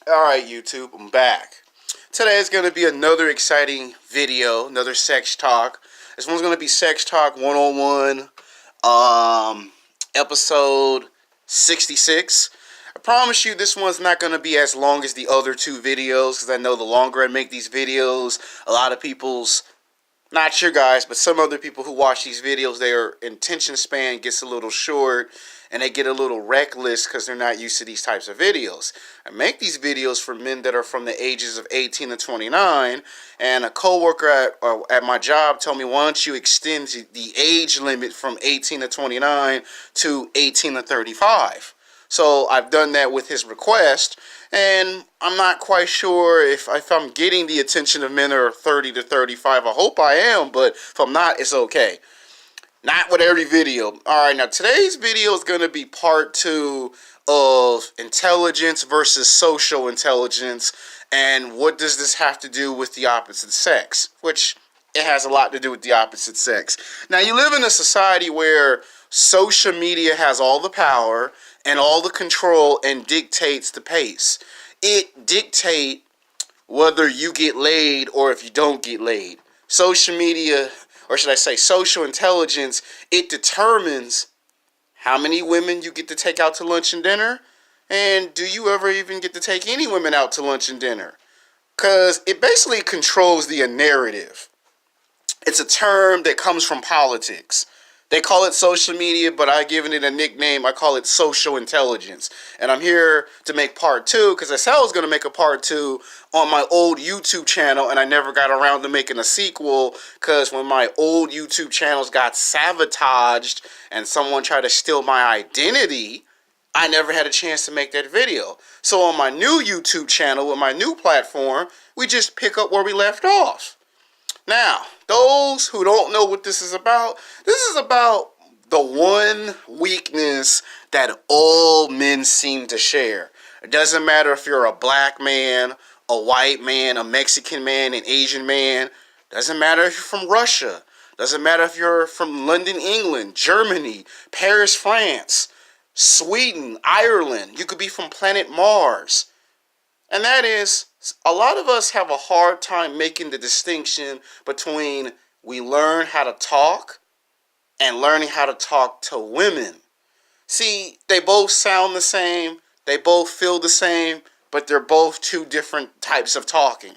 Alright YouTube, I'm back. Today is going to be another exciting video, another sex talk. This one's going to be Sex Talk 101, episode 66. I promise you this one's not going to be as long as the other two videos, because I know the longer I make these videos, a lot of people's, not your guys, but some other people who watch these videos, their attention span gets a little short and they get a little reckless because they're not used to these types of videos. I make these videos for men that are from the ages of 18 to 29, and a coworker at my job told me, why don't you extend the age limit from 18 to 29 to 18 to 35? So I've done that with his request, and I'm not quite sure if I'm getting the attention of men that are 30 to 35. I hope I am, but if I'm not, it's okay. Not with every video. Alright, now today's video is going to be part 2 of intelligence versus social intelligence, and what does this have to do with the opposite sex, which it has a lot to do with the opposite sex. Now, you live in a society where social media has all the power and all the control and dictates the pace. It dictates whether you get laid or if you don't get laid. Social media, or should I say social intelligence, it determines how many women you get to take out to lunch and dinner, and do you ever even get to take any women out to lunch and dinner? Because it basically controls the narrative. It's a term that comes from politics. They call it social media, but I've given it a nickname. I call it social intelligence. And I'm here to make part 2, because I said I was going to make a part 2 on my old YouTube channel, and I never got around to making a sequel, because when my old YouTube channels got sabotaged and someone tried to steal my identity, I never had a chance to make that video. So on my new YouTube channel, with my new platform, we just pick up where we left off. Now, those who don't know what this is about the one weakness that all men seem to share. It doesn't matter if you're a black man, a white man, a Mexican man, an Asian man. Doesn't matter if you're from Russia. Doesn't matter if you're from London, England, Germany, Paris, France, Sweden, Ireland. You could be from planet Mars. And that is, a lot of us have a hard time making the distinction between we learn how to talk and learning how to talk to women. See, they both sound the same, they both feel the same, but they're both two different types of talking.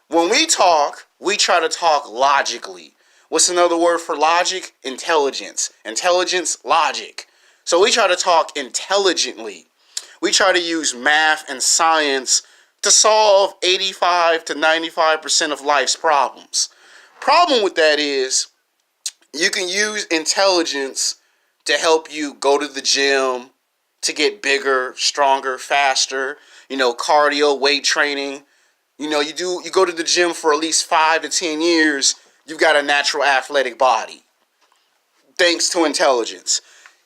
When we talk, we try to talk logically. What's another word for logic? Intelligence. Intelligence, logic. So we try to talk intelligently. We try to use math and science to solve 85 to 95% of life's problems. Problem with that is you can use intelligence to help you go to the gym, to get bigger, stronger, faster, cardio, weight training. You go to the gym for at least 5 to 10 years, you've got a natural athletic body. Thanks to intelligence.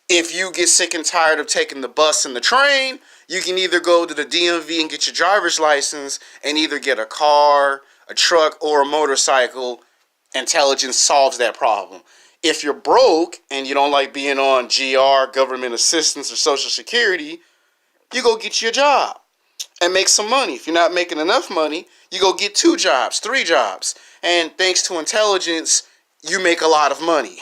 If you get sick and tired of taking the bus and the train, you can either go to the DMV and get your driver's license and either get a car, a truck, or a motorcycle. Intelligence solves that problem. If you're broke and you don't like being on GR, government assistance, or Social Security, you go get you a job and make some money. If you're not making enough money, you go get 2 jobs, 3 jobs. And thanks to intelligence, you make a lot of money.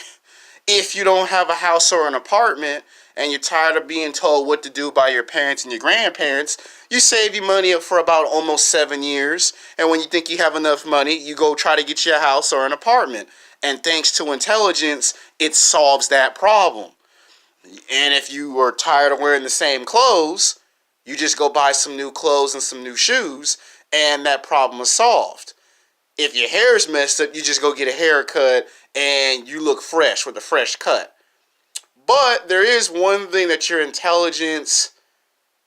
If you don't have a house or an apartment and you're tired of being told what to do by your parents and your grandparents, you save your money up for about almost 7 years. And when you think you have enough money, you go try to get you a house or an apartment. And thanks to intelligence, it solves that problem. And if you are tired of wearing the same clothes, you just go buy some new clothes and some new shoes, and that problem is solved. If your hair is messed up, you just go get a haircut and you look fresh with a fresh cut. But there is one thing that your intelligence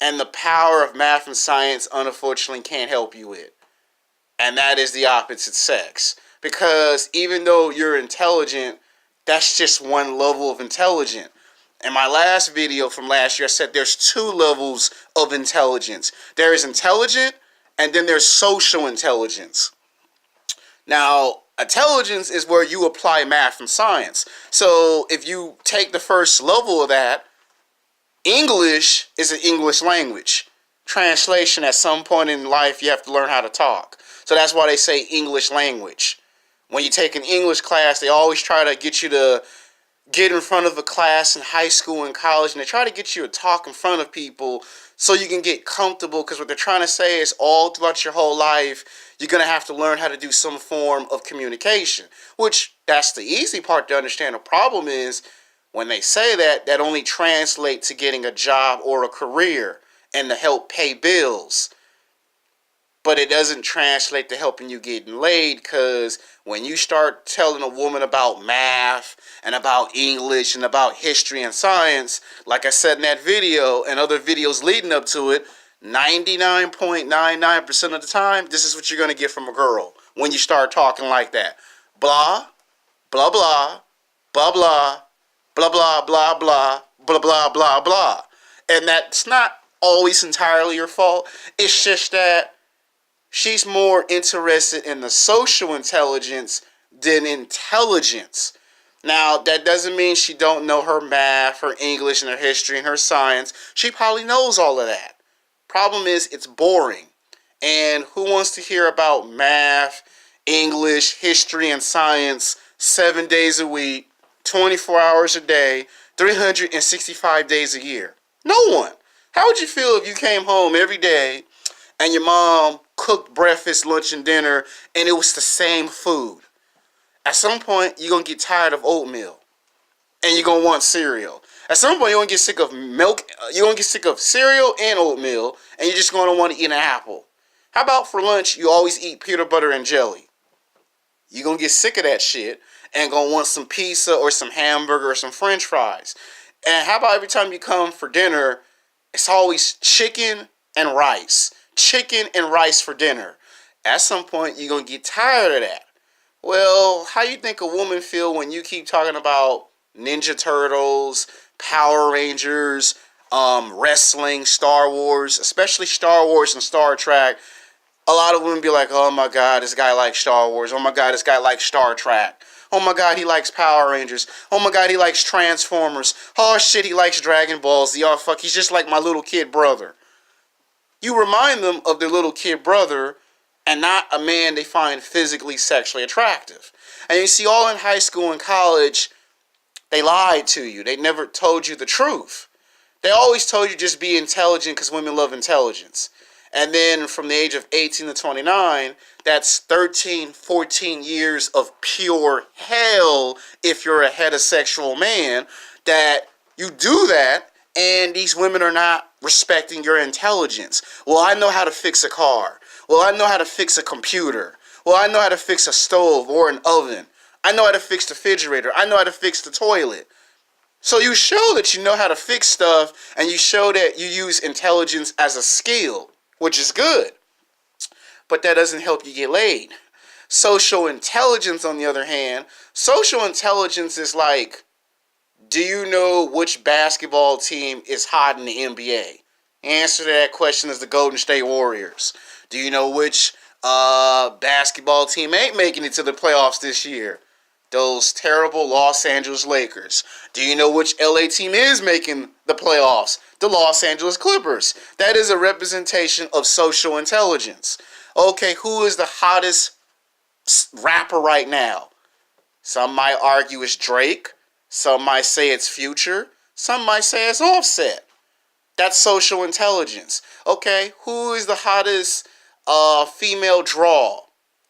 and the power of math and science unfortunately can't help you with. And that is the opposite sex. Because even though you're intelligent, that's just one level of intelligence. In my last video from last year, I said there's 2 levels of intelligence. There is intelligent, and then there's social intelligence. Now, intelligence is where you apply math and science. So if you take the first level of that, English is an English language. Translation, at some point in life, you have to learn how to talk. So that's why they say English language. When you take an English class, they always try to get you to get in front of a class in high school and college, and they try to get you to talk in front of people so you can get comfortable, because what they're trying to say is all throughout your whole life, you're going to have to learn how to do some form of communication, which that's the easy part to understand. The problem is when they say that, that only translates to getting a job or a career and to help pay bills. But it doesn't translate to helping you getting laid, because when you start telling a woman about math and about English and about history and science, like I said in that video and other videos leading up to it, 99.99% of the time, this is what you're going to get from a girl when you start talking like that. Blah, blah, blah, blah, blah, blah, blah, blah, blah, blah, blah, blah, blah. And that's not always entirely your fault. It's just that she's more interested in the social intelligence than intelligence. Now, that doesn't mean she don't know her math, her English, and her history, and her science. She probably knows all of that. Problem is, it's boring. And who wants to hear about math, English, history, and science 7 days a week, 24 hours a day, 365 days a year? No one. How would you feel if you came home every day and your mom cooked breakfast, lunch, and dinner, and it was the same food? At some point, you're going to get tired of oatmeal, and you're going to want cereal. At some point, you're going to get sick of milk. You're going to get sick of cereal and oatmeal, and you're just going to want to eat an apple. How about for lunch, you always eat peanut butter and jelly? You're going to get sick of that shit and going to want some pizza or some hamburger or some french fries. And how about every time you come for dinner, it's always chicken and rice. Chicken and rice for dinner. At some point, you're going to get tired of that. Well, how you think a woman feel when you keep talking about Ninja Turtles, Power Rangers, wrestling, Star Wars, especially Star Wars and Star Trek? A lot of women be like, oh my God, this guy likes Star Wars. Oh my God, this guy likes Star Trek. Oh my God, he likes Power Rangers. Oh my God, he likes Transformers. Oh shit, he likes Dragon Balls. Oh fuck, he's just like my little kid brother. You remind them of their little kid brother and not a man they find physically sexually attractive. And you see, all in high school and college, they lied to you. They never told you the truth. They always told you just be intelligent because women love intelligence. And then from the age of 18 to 29, that's 13, 14 years of pure hell if you're a heterosexual man, that you do that and these women are not respecting your intelligence. Well, I know how to fix a car. Well, I know how to fix a computer. Well, I know how to fix a stove or an oven. I know how to fix the refrigerator. I know how to fix the toilet. So you show that you know how to fix stuff, and you show that you use intelligence as a skill, which is good. But that doesn't help you get laid. Social intelligence, on the other hand, social intelligence is like, do you know which basketball team is hot in the NBA? The answer to that question is the Golden State Warriors. Do you know which basketball team ain't making it to the playoffs this year? Those terrible Los Angeles Lakers. Do you know which LA team is making the playoffs? The Los Angeles Clippers. That is a representation of social intelligence. Okay, who is the hottest rapper right now? Some might argue it's Drake. Some might say it's Future. Some might say it's Offset. That's social intelligence. Okay, who is the hottest female draw?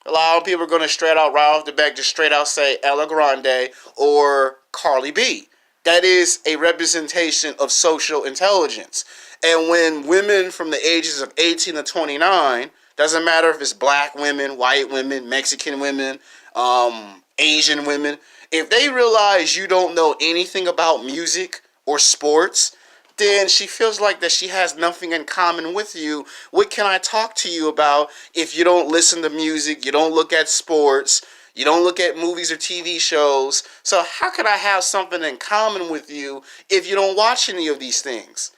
A lot of people are going to straight out, right off the back, just straight out say Ella Grande or Carly B. That is a representation of social intelligence. And when women from the ages of 18 to 29, doesn't matter if it's black women, white women, Mexican women, Asian women, if they realize you don't know anything about music or sports, then she feels like that she has nothing in common with you. What can I talk to you about if you don't listen to music, you don't look at sports, you don't look at movies or TV shows? So how could I have something in common with you if you don't watch any of these things?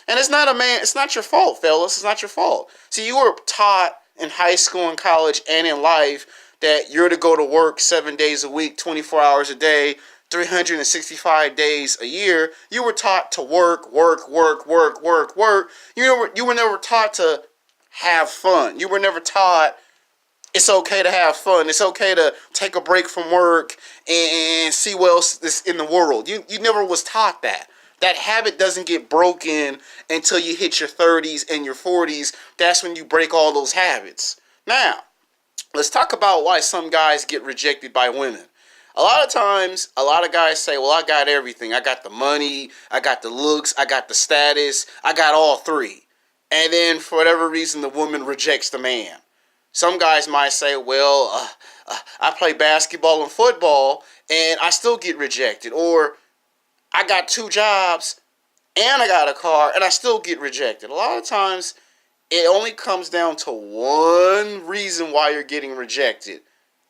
And it's not your fault, fellas. It's not your fault. See, you were taught in high school and college and in life that you're to go to work 7 days a week, 24 hours a day, 365 days a year, you were taught to work, work, work, work, work, work. You were never taught to have fun. You were never taught it's okay to have fun. It's okay to take a break from work and see what else is in the world. You never was taught that. That habit doesn't get broken until you hit your 30s and your 40s. That's when you break all those habits. Now, let's talk about why some guys get rejected by women. A lot of times, a lot of guys say, well, I got everything. I got the money, I got the looks, I got the status, I got all three. And then, for whatever reason, the woman rejects the man. Some guys might say, well, I play basketball and football, and I still get rejected. Or, I got 2 jobs, and I got a car, and I still get rejected. A lot of times, it only comes down to one reason why you're getting rejected.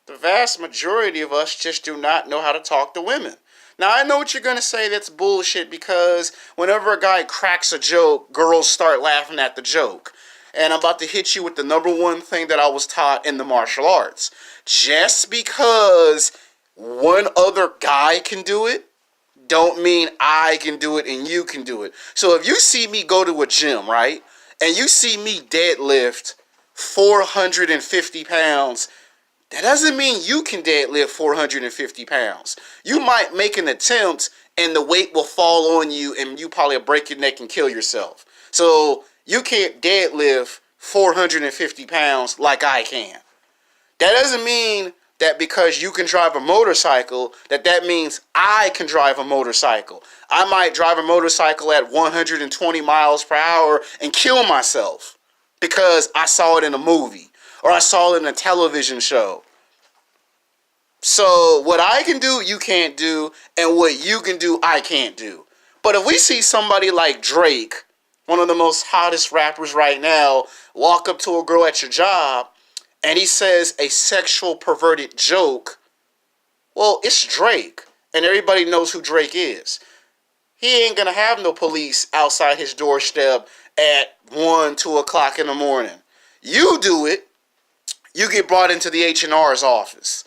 The vast majority of us just do not know how to talk to women. Now, I know what you're going to say, that's bullshit, because whenever a guy cracks a joke, girls start laughing at the joke. And I'm about to hit you with the number one thing that I was taught in the martial arts. Just because one other guy can do it, don't mean I can do it and you can do it. So if you see me go to a gym, right, and you see me deadlift 450 pounds, that doesn't mean you can deadlift 450 pounds. You might make an attempt and the weight will fall on you and you probably break your neck and kill yourself. So you can't deadlift 450 pounds like I can. That doesn't mean that because you can drive a motorcycle, that means I can drive a motorcycle. I might drive a motorcycle at 120 miles per hour and kill myself because I saw it in a movie or I saw it in a television show. So what I can do, you can't do, and what you can do, I can't do. But if we see somebody like Drake, one of the most hottest rappers right now, walk up to a girl at your job and he says a sexual perverted joke, well, it's Drake, and everybody knows who Drake is. He ain't gonna have no police outside his doorstep at 1, 2 o'clock in the morning. You do it, you get brought into the H&R's office.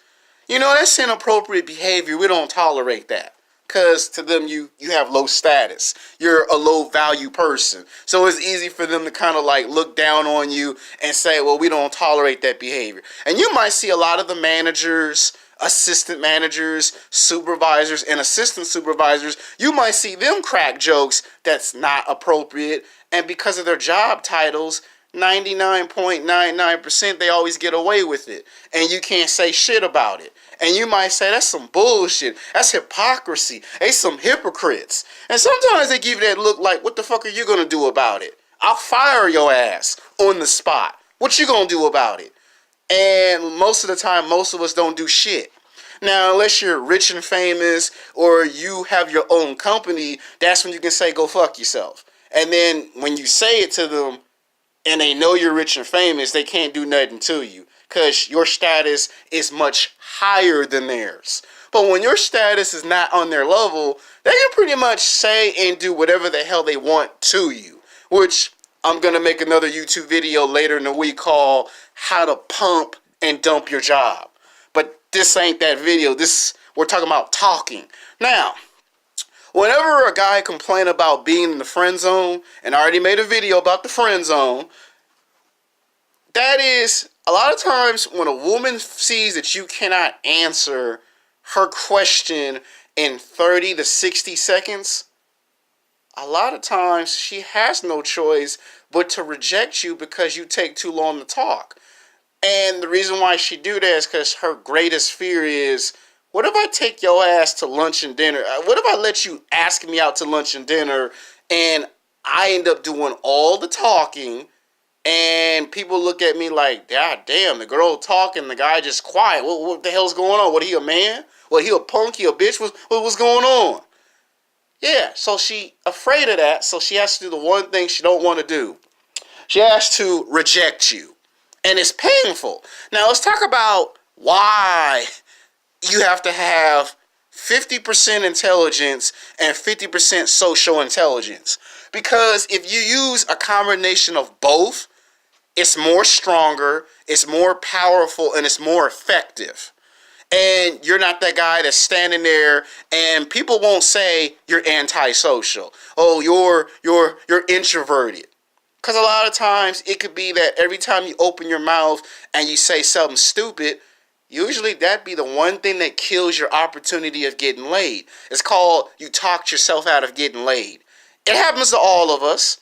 You know, that's inappropriate behavior. We don't tolerate that. Because to them, you have low status. You're a low value person. So it's easy for them to kind of like look down on you and say, well, we don't tolerate that behavior. And you might see a lot of the managers, assistant managers, supervisors, and assistant supervisors, you might see them crack jokes that's not appropriate. And because of their job titles, 99.99% they always get away with it. And you can't say shit about it. And you might say, that's some bullshit. That's hypocrisy. They some hypocrites. And sometimes they give you that look like, what the fuck are you going to do about it? I'll fire your ass on the spot. What you going to do about it? And most of the time, most of us don't do shit. Now, unless you're rich and famous or you have your own company, that's when you can say, go fuck yourself. And then when you say it to them and they know you're rich and famous, they can't do nothing to you. Because your status is much higher than theirs. But when your status is not on their level, they can pretty much say and do whatever the hell they want to you. Which I'm going to make another YouTube video later in the week called How to Pump and Dump Your Job. But this ain't that video. We're talking about talking. Now, whenever a guy complains about being in the friend zone, and I already made a video about the friend zone, that is, a lot of times when a woman sees that you cannot answer her question in 30 to 60 seconds, a lot of times she has no choice but to reject you because you take too long to talk. And the reason why she do that is because her greatest fear is, what if I take your ass to lunch and dinner? What if I let you ask me out to lunch and dinner and I end up doing all the talking? And people look at me like, God damn, the girl talking, the guy just quiet. What the hell's going on? What, he a man? What, he a punk? He a bitch? What's going on? Yeah, so she afraid of that, so she has to do the one thing she don't want to do. She has to reject you. And it's painful. Now, let's talk about why you have to have 50% intelligence and 50% social intelligence. Because if you use a combination of both, it's more stronger, it's more powerful, and it's more effective. And you're not that guy that's standing there, and people won't say you're antisocial. Oh, you're introverted. Because a lot of times it could be that every time you open your mouth and you say something stupid, usually that'd be the one thing that kills your opportunity of getting laid. It's called you talked yourself out of getting laid. It happens to all of us.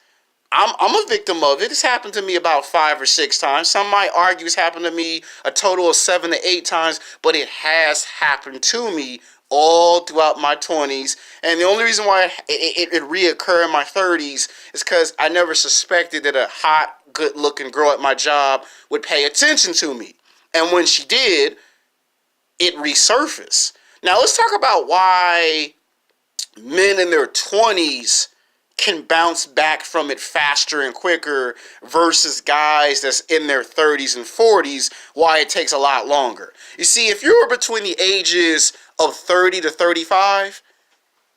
I'm a victim of it. It's happened to me about 5 or 6 times. Some might argue it's happened to me a total of 7 to 8 times, but it has happened to me all throughout my 20s. And the only reason why it reoccurred in my 30s is because I never suspected that a hot, good-looking girl at my job would pay attention to me. And when she did, it resurfaced. Now let's talk about why men in their 20s can bounce back from it faster and quicker versus guys that's in their 30s and 40s, why it takes a lot longer. You see, if you're between the ages of 30 to 35,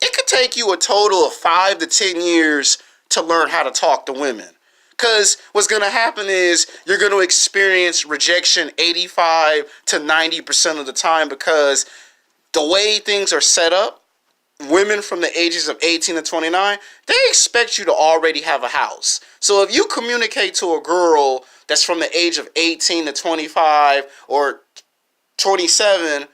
it could take you a total of 5 to 10 years to learn how to talk to women. Because what's going to happen is you're going to experience rejection 85 to 90% of the time, because the way things are set up, women from the ages of 18 to 29, they expect you to already have a house. So if you communicate to a girl that's from the age of 18 to 25 or 27,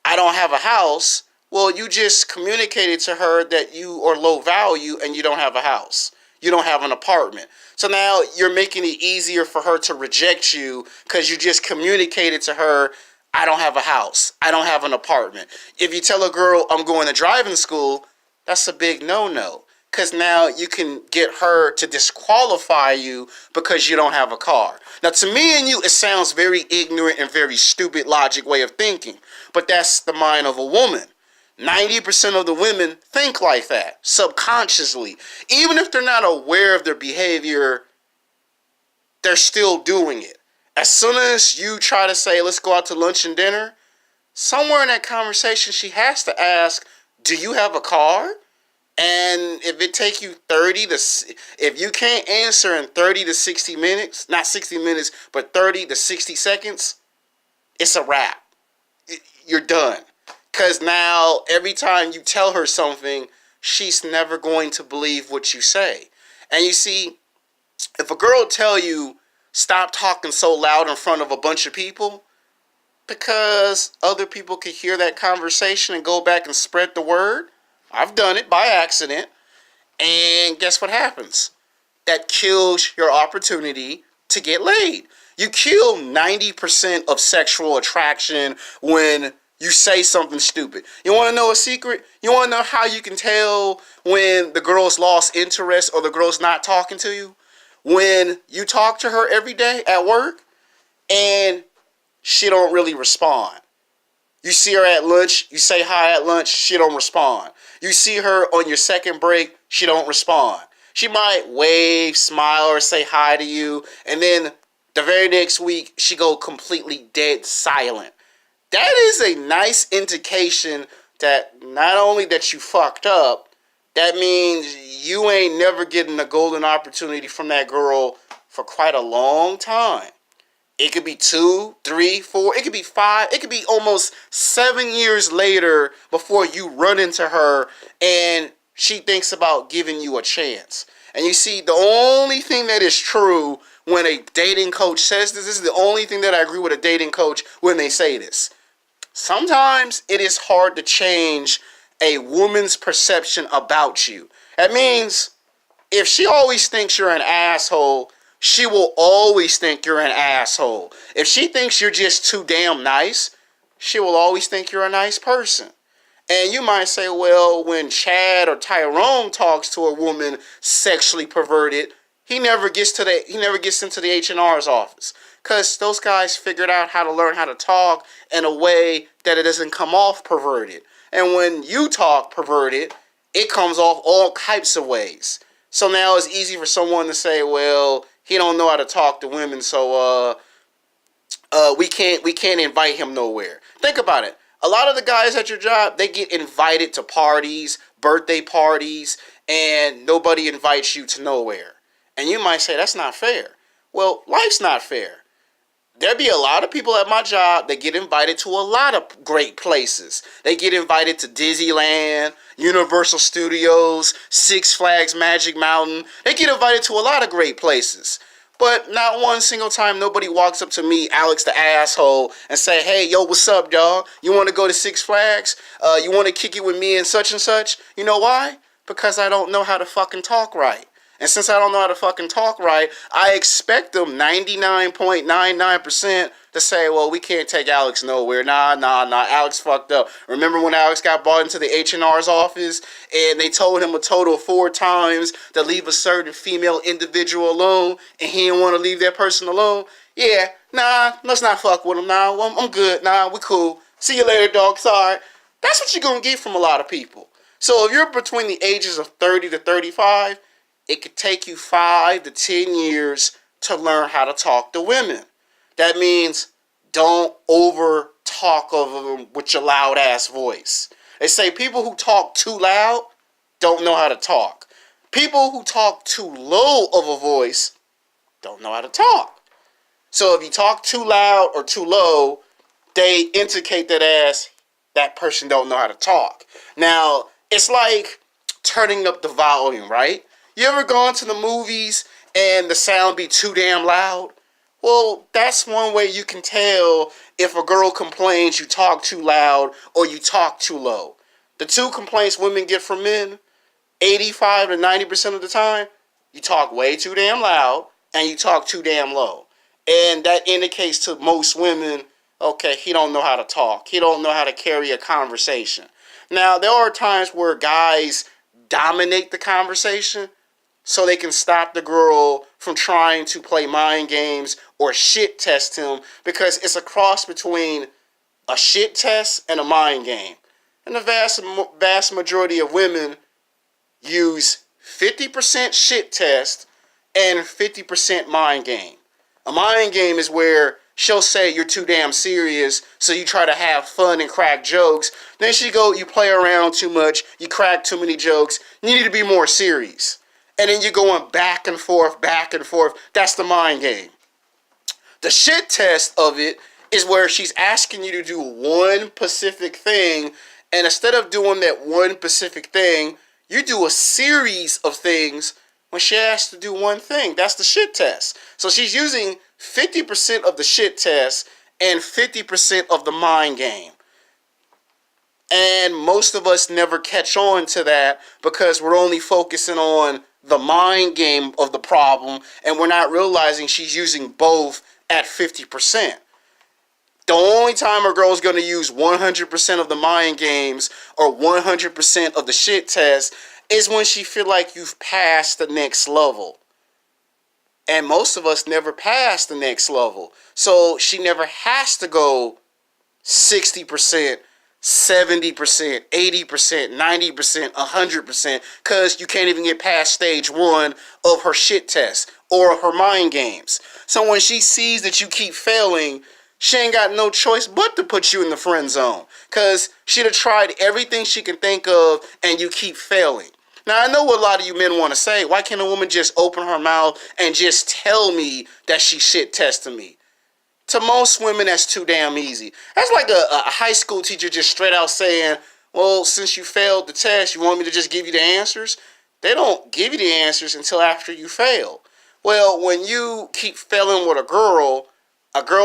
I don't have a house, well, you just communicated to her that you are low value and you don't have a house. You don't have an apartment. So now you're making it easier for her to reject you because you just communicated to her, I don't have a house. I don't have an apartment. If you tell a girl, I'm going to driving school, that's a big no-no. Because now you can get her to disqualify you because you don't have a car. Now, to me and you, it sounds very ignorant and very stupid logic way of thinking. But that's the mind of a woman. 90% of the women think like that, subconsciously. Even if they're not aware of their behavior, they're still doing it. As soon as you try to say, let's go out to lunch and dinner, somewhere in that conversation, she has to ask, do you have a car? And if it take you if you can't answer in 30 to 60 minutes, not 60 minutes, but 30 to 60 seconds, it's a wrap. You're done. Because now, every time you tell her something, she's never going to believe what you say. And you see, if a girl tell you, stop talking so loud in front of a bunch of people, because other people can hear that conversation and go back and spread the word. I've done it by accident. And guess what happens? That kills your opportunity to get laid. You kill 90% of sexual attraction when you say something stupid. You want to know a secret? You want to know how you can tell when the girl's lost interest or the girl's not talking to you? When you talk to her every day at work and she don't really respond. You see her at lunch, you say hi at lunch, she don't respond. You see her on your second break, she don't respond. She might wave, smile, or say hi to you, and then the very next week, she go completely dead silent. That is a nice indication that not only that you fucked up, that means you ain't never getting a golden opportunity from that girl for quite a long time. It could be 2, 3, 4, it could be 5, it could be almost 7 years later before you run into her and she thinks about giving you a chance. And you see, the only thing that is true when a dating coach says this is the only thing that I agree with a dating coach when they say this. Sometimes it is hard to change a woman's perception about you. That means if she always thinks you're an asshole, she will always think you're an asshole. If she thinks you're just too damn nice, she will always think you're a nice person. And you might say, well, when Chad or Tyrone talks to a woman sexually perverted, he never gets into the H&R's office. Because those guys figured out how to learn how to talk in a way that it doesn't come off perverted. And when you talk perverted, it comes off all types of ways. So now it's easy for someone to say, well, he don't know how to talk to women, so we can't invite him nowhere. Think about it. A lot of the guys at your job, they get invited to parties, birthday parties, and nobody invites you to nowhere. And you might say, that's not fair. Well, life's not fair. there be a lot of people at my job that get invited to a lot of great places. They get invited to Disneyland, Universal Studios, Six Flags Magic Mountain. They get invited to a lot of great places. But not one single time nobody walks up to me, Alex the asshole, and say, hey, yo, what's up, dog? You want to go to Six Flags? You want to kick it with me and such and such? You know why? Because I don't know how to fucking talk right. And since I don't know how to fucking talk right, I expect them 99.99% to say, well, we can't take Alex nowhere. Nah, Alex fucked up. Remember when Alex got brought into the H&R's office and they told him a total of 4 times to leave a certain female individual alone and he didn't want to leave that person alone? Yeah, nah, let's not fuck with him. Nah, I'm good. Nah, we cool. See you later, dog. Sorry. That's what you're going to get from a lot of people. So if you're between the ages of 30 to 35, it could take you 5 to 10 years to learn how to talk to women. That means don't over talk of them with your loud ass voice. They say people who talk too loud don't know how to talk. People who talk too low of a voice don't know how to talk. So if you talk too loud or too low, they indicate that person don't know how to talk. Now, it's like turning up the volume, right? You ever gone to the movies and the sound be too damn loud? Well, that's one way you can tell if a girl complains you talk too loud or you talk too low. The 2 complaints women get from men, 85 to 90% of the time, you talk way too damn loud and you talk too damn low. And that indicates to most women, okay, he don't know how to talk. He don't know how to carry a conversation. Now, there are times where guys dominate the conversation so they can stop the girl from trying to play mind games or shit test him, because it's a cross between a shit test and a mind game. And the vast majority of women use 50% shit test and 50% mind game. A mind game is where she'll say you're too damn serious, so you try to have fun and crack jokes. Then you play around too much, you crack too many jokes, you need to be more serious. And then you're going back and forth, back and forth. That's the mind game. The shit test of it is where she's asking you to do one specific thing, and instead of doing that one specific thing, you do a series of things when she asks to do one thing. That's the shit test. So she's using 50% of the shit test and 50% of the mind game. And most of us never catch on to that because we're only focusing on the mind game of the problem, and we're not realizing she's using both at 50%. The only time a girl's going to use 100% of the mind games or 100% of the shit test is when she feel like you've passed the next level. And most of us never pass the next level. So she never has to go 60%, 70%, 80%, 90%, 100%, because you can't even get past stage 1 of her shit test or her mind games. So when she sees that you keep failing, she ain't got no choice but to put you in the friend zone, because she'd have tried everything she can think of and you keep failing. Now, I know what a lot of you men want to say. Why can't a woman just open her mouth and just tell me that she shit testing me? To most women, that's too damn easy. That's like a high school teacher just straight out saying, well, since you failed the test, you want me to just give you the answers? They don't give you the answers until after you fail. Well, when you keep failing with a girl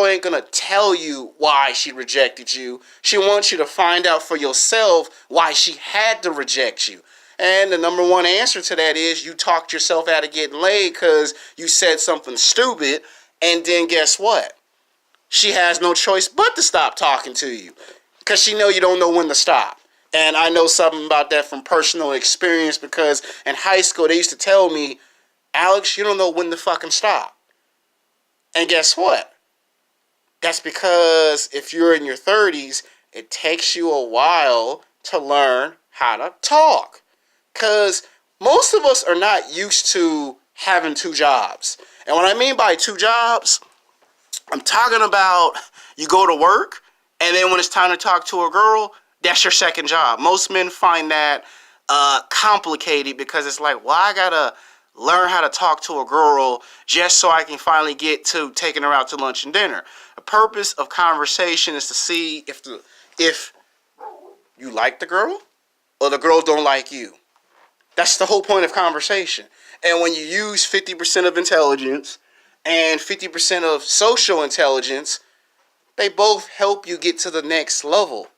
ain't going to tell you why she rejected you. She wants you to find out for yourself why she had to reject you. And the number one answer to that is you talked yourself out of getting laid because you said something stupid, and then guess what? She has no choice but to stop talking to you because she know you don't know when to stop. And I know something about that from personal experience, because in high school they used to tell me, Alex, you don't know when to fucking stop. And guess what? That's because if you're in your 30s, it takes you a while to learn how to talk. Because most of us are not used to having 2 jobs. And what I mean by 2 jobs, I'm talking about you go to work, and then when it's time to talk to a girl, that's your second job. Most men find that complicated because it's like, well, I gotta learn how to talk to a girl just so I can finally get to taking her out to lunch and dinner. The purpose of conversation is to see if you like the girl or the girl don't like you. That's the whole point of conversation. And when you use 50% of intelligence and 50% of social intelligence, they both help you get to the next level.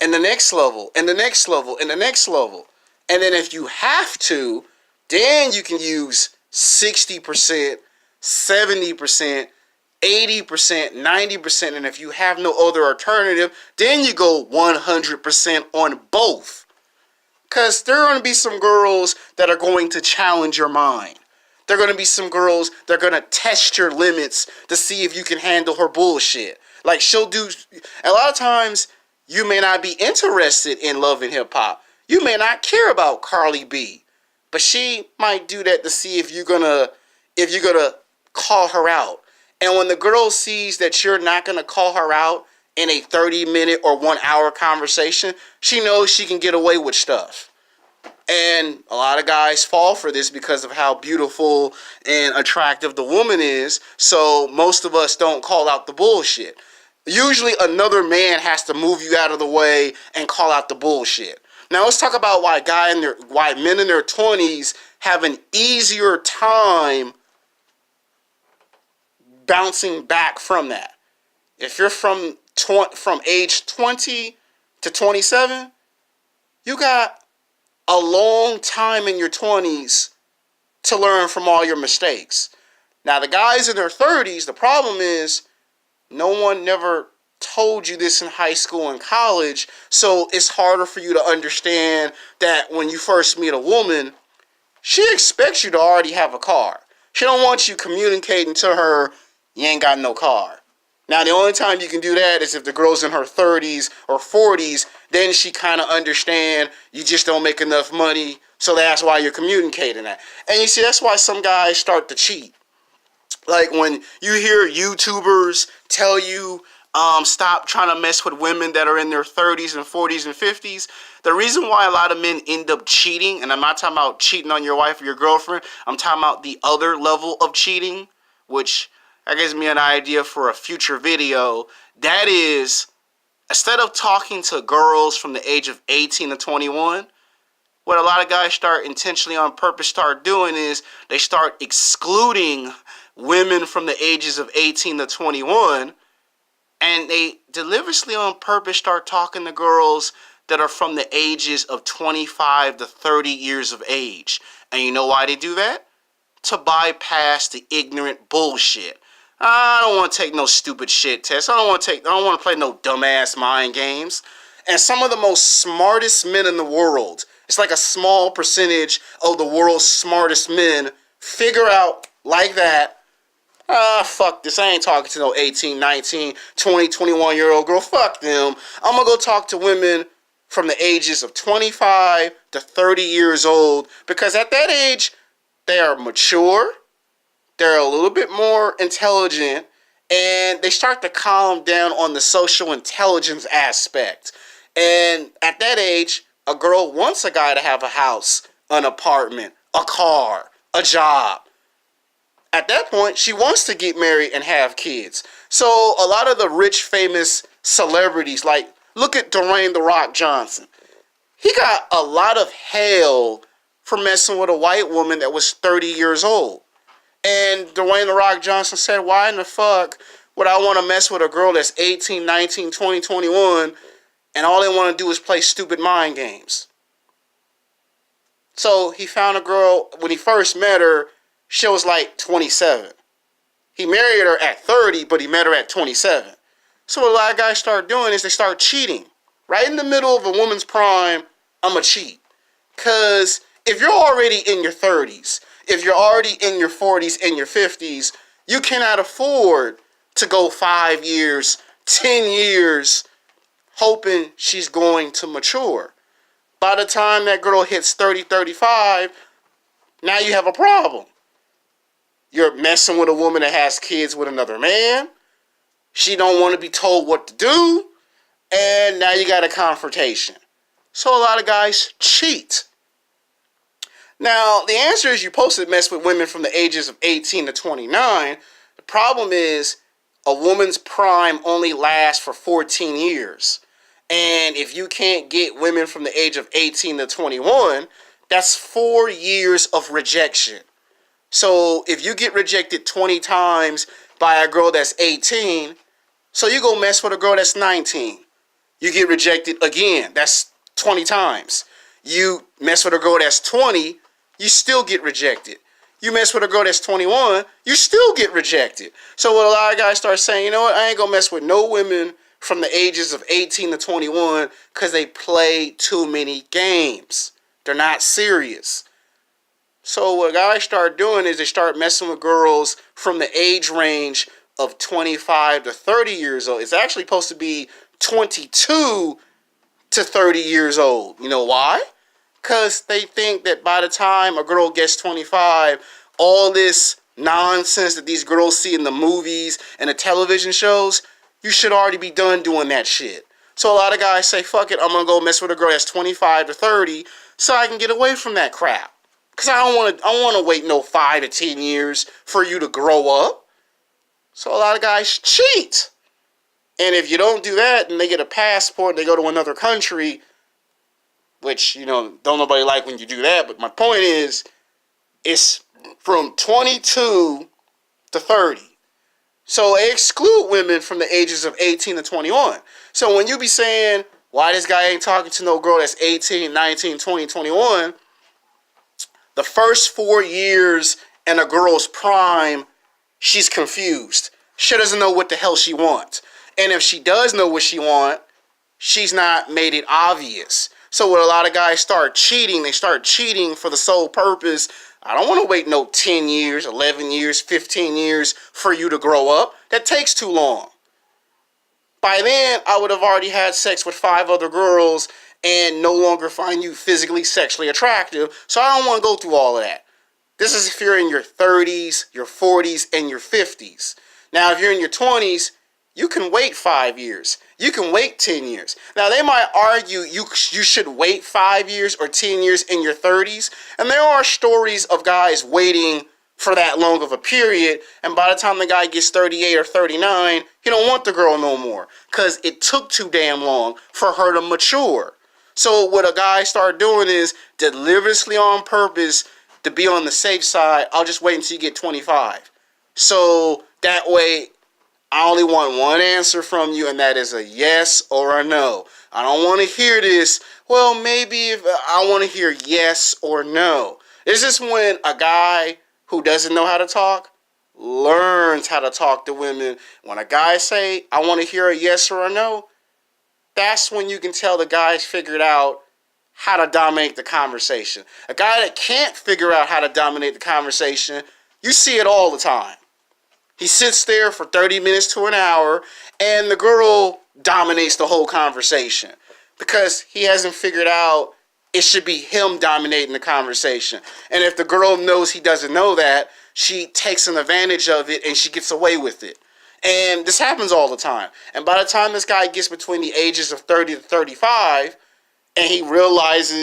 And the next level, and the next level, and the next level. And then if you have to, then you can use 60%, 70%, 80%, 90%. And if you have no other alternative, then you go 100% on both. Because there are going to be some girls that are going to challenge your mind. There are going to be some girls that are going to test your limits to see if you can handle her bullshit. Like she'll do, a lot of times you may not be interested in Love and Hip Hop. You may not care about Carly B. But she might do that to see if you're gonna call her out. And when the girl sees that you're not gonna call her out in a 30-minute or 1 hour conversation, she knows she can get away with stuff. And a lot of guys fall for this because of how beautiful and attractive the woman is. So most of us don't call out the bullshit. Usually another man has to move you out of the way and call out the bullshit. Now let's talk about why men in their 20s have an easier time bouncing back from that. If you're from age 20 to 27, you got a long time in your 20s to learn from all your mistakes. Now the guys in their 30s, the problem is no one never told you this in high school and college, so it's harder for you to understand that when you first meet a woman, she expects you to already have a car. She don't want you communicating to her, you ain't got no car. Now, the only time you can do that is if the girl's in her 30s or 40s, then she kind of understand you just don't make enough money, so that's why you're communicating that. And you see, that's why some guys start to cheat. Like when you hear YouTubers tell you, stop trying to mess with women that are in their 30s and 40s and 50s. The reason why a lot of men end up cheating, and I'm not talking about cheating on your wife or your girlfriend, I'm talking about the other level of cheating, which that gives me an idea for a future video. That is, instead of talking to girls from the age of 18 to 21, what a lot of guys start intentionally on purpose start doing is they start excluding women from the ages of 18 to 21, and they deliberately on purpose start talking to girls that are from the ages of 25 to 30 years of age. And you know why they do that? To bypass the ignorant bullshit. I don't want to take no stupid shit test. I don't want to play no dumbass mind games. And some of the most smartest men in the world, it's like a small percentage of the world's smartest men figure out like that, fuck this, I ain't talking to no 18, 19, 20, 21-year-old girl. Fuck them. I'm going to go talk to women from the ages of 25 to 30 years old, because at that age, they are mature, they're a little bit more intelligent, and they start to calm down on the social intelligence aspect. And at that age, a girl wants a guy to have a house, an apartment, a car, a job. At that point, she wants to get married and have kids. So a lot of the rich, famous celebrities, like, look at Dwayne "The Rock" Johnson. He got a lot of hell for messing with a white woman that was 30 years old. And Dwayne "The Rock" Johnson said, why in the fuck would I want to mess with a girl that's 18, 19, 20, 21, and all they want to do is play stupid mind games? So he found a girl, when he first met her, she was like 27. He married her at 30, but he met her at 27. So what a lot of guys start doing is they start cheating. Right in the middle of a woman's prime, I'm a cheat. Because if you're already in your 30s, if you're already in your 40s and your 50s, you cannot afford to go 5 years, 10 years, hoping she's going to mature. By the time that girl hits 30, 35, now you have a problem. You're messing with a woman that has kids with another man. She don't want to be told what to do. And now you got a confrontation. So a lot of guys cheat. Now, the answer is you're supposed to mess with women from the ages of 18 to 29. The problem is a woman's prime only lasts for 14 years. And if you can't get women from the age of 18 to 21, that's 4 years of rejection. So if you get rejected 20 times by a girl that's 18, so you go mess with a girl that's 19. You get rejected again. That's 20 times. You mess with a girl that's 20, you still get rejected. You mess with a girl that's 21, you still get rejected. So what a lot of guys start saying, you know what, I ain't gonna mess with no women from the ages of 18 to 21 because they play too many games. They're not serious. So what guys start doing is they start messing with girls from the age range of 25 to 30 years old. It's actually supposed to be 22 to 30 years old. You know why? Because they think that by the time a girl gets 25, all this nonsense that these girls see in the movies and the television shows, you should already be done doing that shit. So a lot of guys say, fuck it, I'm going to go mess with a girl that's 25 to 30 so I can get away from that crap. Because I don't want to wait no 5 to 10 years for you to grow up. So a lot of guys cheat. And if you don't do that and they get a passport and they go to another country, which, you know, don't nobody like when you do that. But my point is, it's from 22 to 30. So they exclude women from the ages of 18 to 21. So when you be saying, why this guy ain't talking to no girl that's 18, 19, 20, 21, the first 4 years in a girl's prime, she's confused. She doesn't know what the hell she wants. And if she does know what she wants, she's not made it obvious. So when a lot of guys start cheating, they start cheating for the sole purpose, I don't want to wait no 10 years, 11 years, 15 years for you to grow up. That takes too long. By then, I would have already had sex with 5 other girls and no longer find you physically, sexually attractive. So I don't want to go through all of that. This is if you're in your 30s, your 40s, and your 50s. Now, if you're in your 20s, you can wait 5 years. You can wait 10 years. Now, they might argue you should wait 5 years or 10 years in your 30s. And there are stories of guys waiting for that long of a period. And by the time the guy gets 38 or 39, he don't want the girl no more. Because it took too damn long for her to mature. So what a guy start doing is deliberately on purpose to be on the safe side. I'll just wait until you get 25. So that way, I only want one answer from you, and that is a yes or a no. I don't want to hear this, well, maybe if I want to hear yes or no. This is when a guy who doesn't know how to talk learns how to talk to women. When a guy say, I want to hear a yes or a no, that's when you can tell the guy's figured out how to dominate the conversation. A guy that can't figure out how to dominate the conversation, you see it all the time. He sits there for 30 minutes to an hour, and the girl dominates the whole conversation because he hasn't figured out it should be him dominating the conversation. And if the girl knows he doesn't know that, she takes an advantage of it and she gets away with it. And this happens all the time. And by the time this guy gets between the ages of 30 to 35, and he realizes